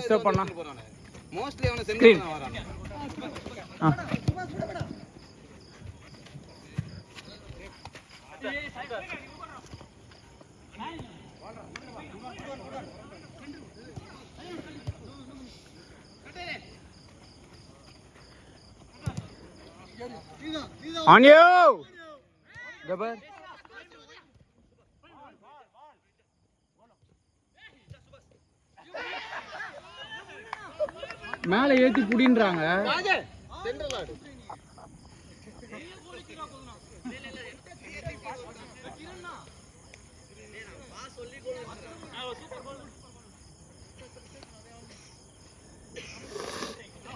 Disturb பண்ணா mostly அவன centre தான் வரானே. On you. Gabar. மேல ஏத்தி புடின்றாங்க. சென்ட்ரல் ஆடு.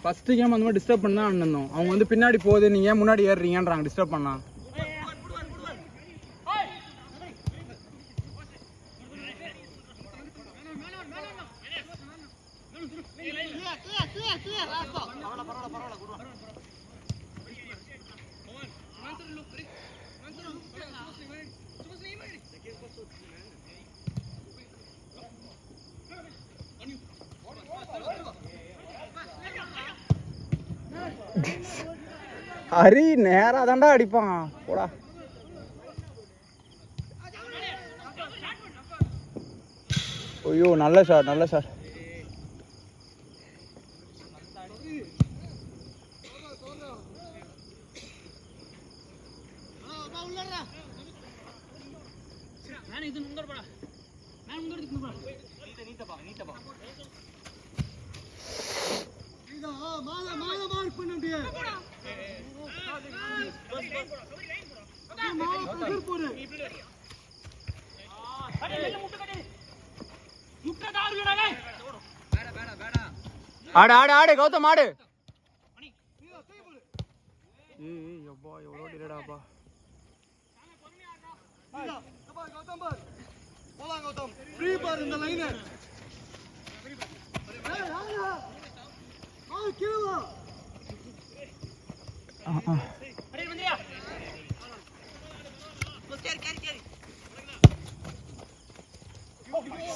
ஃபர்ஸ்ட் கேம் அந்த மாதிரி டிஸ்டர்ப் பண்ணா அண்ணனும் அவங்க வந்து பின்னாடி போகுது நீங்க ஏன் முன்னாடி ஏறுறீங்கன்றாங்க டிஸ்டர்ப் பண்ணா. ஹரி நேரா தாண்டா அடிப்பான் போடா. ஐயோ நல்ல ஷாட் நல்ல ஷாட். ஆடு ஆடு ஆடு கௌதம் ஆடு. ஏய் அப்பா எவ்வளோ டிலேடாப்பா. ஃப்ரீ பார் இந்த லைன்.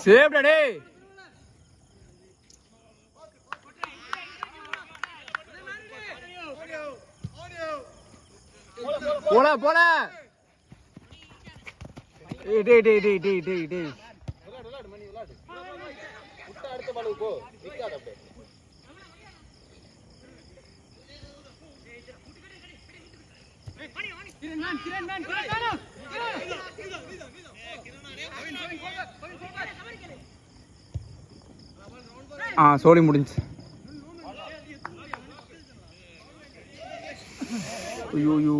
சேவ் டேய். போல போல. ஏய் டேய் டேய் டேய் டேய் டேய் டேய். விளையாடு மணி விளையாடு. விட்ட அடுத்த பால் போ. நிக்காத அப்படியே. சோலி முடிஞ்சு. ஐயோ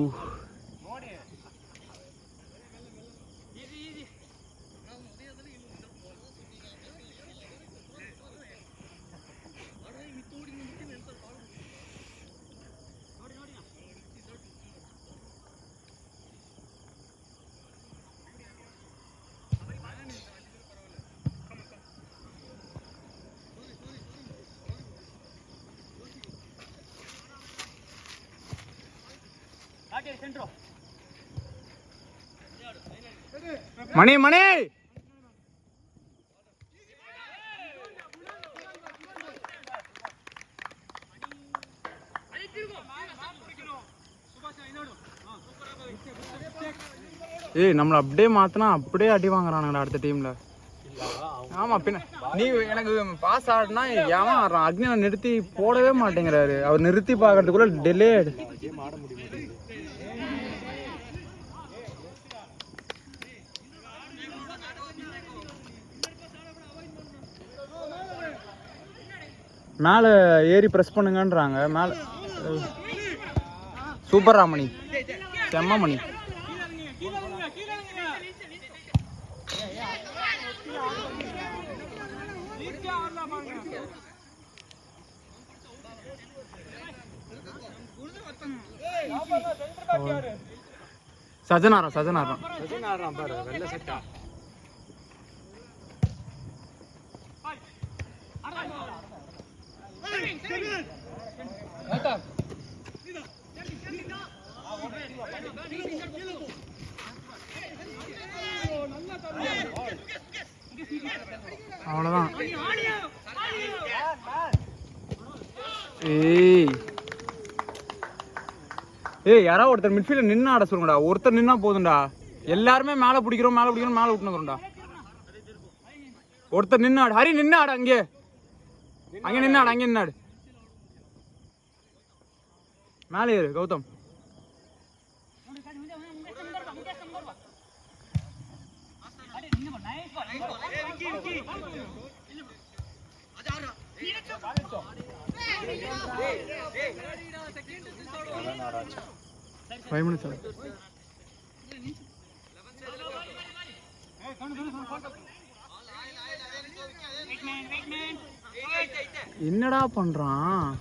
மணி மணி. ஏய் நம்மள அப்படியே மாத்தினா அப்படியே அடி வாங்குறானுங்கடா அடுத்த டீம்ல. ஆமா பின்ன நீ எனக்கு பாஸ் ஆடுனா ஏன் ஆடுறான். அக்னியை நிறுத்தி போடவே மாட்டேங்கிறாரு. அவர் நிறுத்தி பார்க்கறதுக்குள்ள டிலே ஆடு. மேல ஏறி பிரஸ் பண்ணுங்கன்றாங்க. மேல சூப்பர் ராமணி செம்ம மணி. சஜனாரா சஜனாரா சஜனாரா பாரு வெள்ள செட்டா. அவ்வளவுதான். ஏய் ஏய் யாராவது ஒருத்தர் மிட்ஃபீல்ட்ல நின்று ஆட சொல்லுங்கடா. ஒருத்தர் நின்னா போதும்டா. எல்லாருமே மேலே பிடிக்கிறோம் மேலே விட்டுனுக்குறோம்டா. ஒருத்தர் நின்று ஆடு. ஹரி நின்று ஆடு. அங்கே நின்று ஆடு. அங்கே நின்று ஆடு. மேலே ஏறு கௌதம். என்னடா பண்றான்?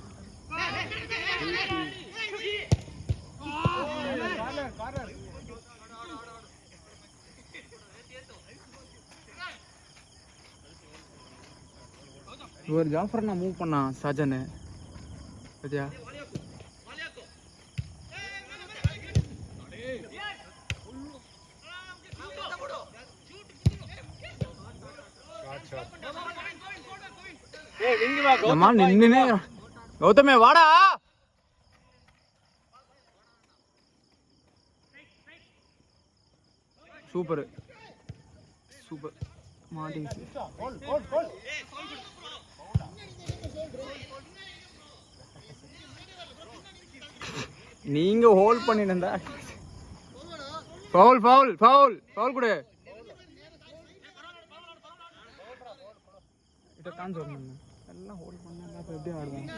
ஒரு ஜாஃபர் நான் மூவ் பண்ணான் சஜனு பத்தியா? நின்னுனே கௌதமே வாடா. சூப்பர் சூப்பர் மாட்டிச்சு. நீங்க ஹோல்ட் பண்ணிருந்தா ஃபவுல் ஃபவுல் ஃபவுல் ஃபவுல் கொடு. இத காஞ்சு வரணும். எல்லாம் ஹோல்ட் பண்ணா அப்ப எப்படி ஆடுவாங்க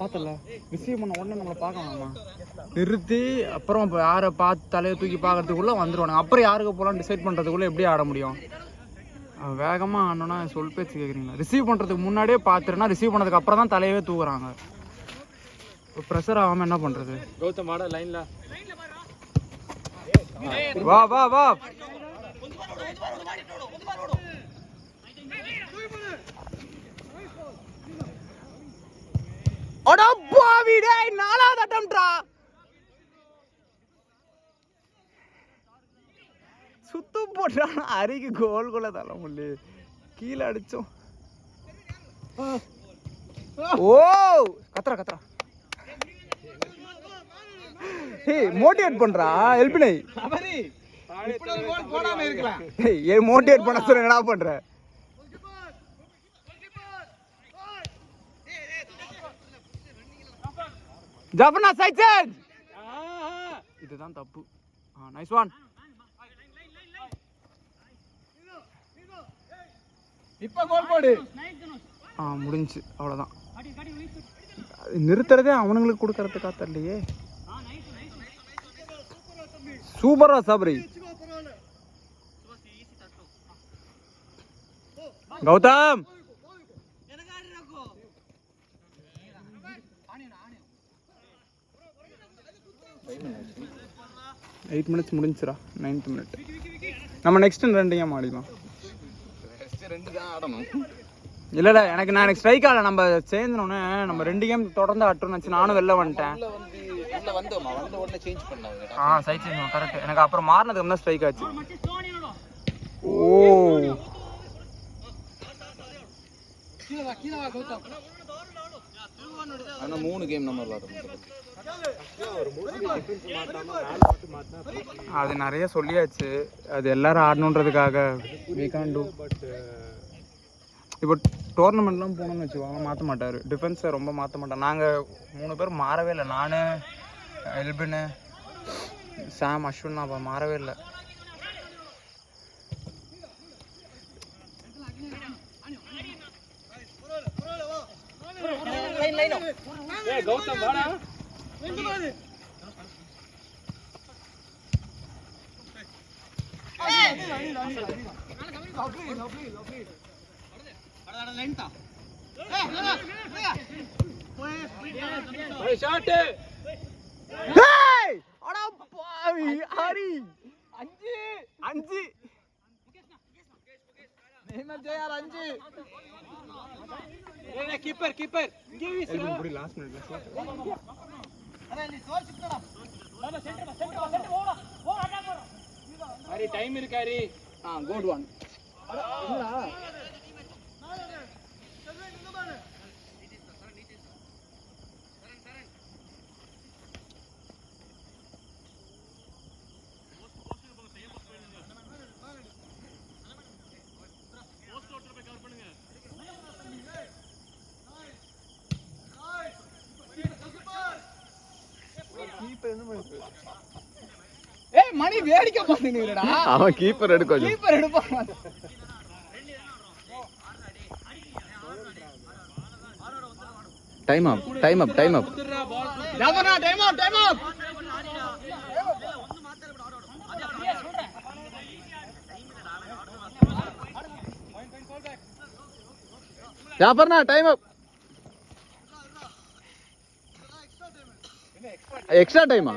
பார்த்தல? ரிசீவ் பண்ண உடனே நம்மள பார்க்கலாமா? நிறுத்தி அப்புறம் யாரை பார்த்து தலையை தூக்கி பார்க்கறதுக்குள்ள வந்துருவானுங்க. அப்புறம் யாருக்கு போகலாம் டிசைட் பண்றதுக்குள்ள எப்படி ஆட முடியும்? வேகமா ஆடணும்னா சொல் பேச்சு கேட்குறீங்களா? ரிசீவ் பண்றதுக்கு முன்னாடியே பார்த்துருன்னா ரிசீவ் பண்ணதுக்கு அப்புறம் தான் தலையவே தூக்குறாங்க. ப்ரெஷர் ஆகாம என்ன பண்றது? கௌதம் வாடா லைன்ல. வா வா வா. அட பாவி டேய், நாலாவது அட்டம்ப்டா. சுத்து போட்டான். அரிக்கு கோல் கொள்ள தள்ள முடியல. கீழே அடிச்சோம். ஓ கத்ரா கத்ரா. ஏய் மோட்டிவேட் பண்றா எல்பினை. அவரி இப்படி ஒரு கோல் போடாம இருக்கலாம். ஏய் மோட்டிவேட் பண்ண சொல்ற என்னடா பண்ற? ஜாஃபர்னா சைட் சேஞ்ச். இதுதான் தப்பு. Nice one. இப்ப கோல் போடு. முடிஞ்சு அவ்வளவுதான். நிறுத்துறதே அவனுங்களுக்கு கொடுக்கறதுக்கா தெரியலையே. சூப்பரா சபரி. கௌதம் 8 minutes முடிஞ்சுடா. 9th minute. நம்ம நெக்ஸ்ட் 2 கேம் ஆடிடலாம். நெக்ஸ்ட் 2 தான் ஆடணும். இல்ல எனக்கு நான் ஸ்ட்ரைக் ஆடல. நம்ம சேர்ந்தனோனே நம்ம 2 கேம் தொடர்ந்து ஆட்டணும்னு நினைச்சு நானும் வெளில வந்துட்டேன். உள்ள வந்தோமா வந்த உடனே சேஞ்ச் பண்ணாங்க. Side change correct. எனக்கு அப்புறம் மாறினதுக்கு தான் ஸ்ட்ரைக் ஆச்சு. ஓ கீழ வா கௌதம். ஆனா 3 கேம் நம்ம விளையாடுறோம். அது நிறைய சொல்லியாச்சு. அது எல்லாரும் ஆடணுன்றதுக்காக இப்போ டோர்னமெண்ட்லாம் போகணும்னு வச்சுக்கோங்க மாற்ற மாட்டார். டிஃபென்ஸை ரொம்ப மாற்ற மாட்டார். நாங்கள் 3 பேர் மாறவே இல்லை. நான் எல்பின் சாம் அஸ்வின் அப்போ மாறவே இல்லை. கௌதம் வாடா. ஷாட். டேய் அட பாவி ஹரி 5 நேம ஜெயர் 5. ஏய் கீப்பர் இங்க வீசு. புடி லாஸ்ட் மினிட்ல அரே நீ சோல் சிக்கடா. பாபா சென்டர் போடா. ஓ அட்டாக் வர. ஹரி டைம் இருக்கு ஹரி. Good one. என்னடா ஏய் மணி வேடிக்கை பார்த்துனுடா. அவன் கீப்பர் எடுக்க கீப்பர் எடுப்பான். Time up time up time up Jaffna time up time up. Jaffna time up. Extra டைமா?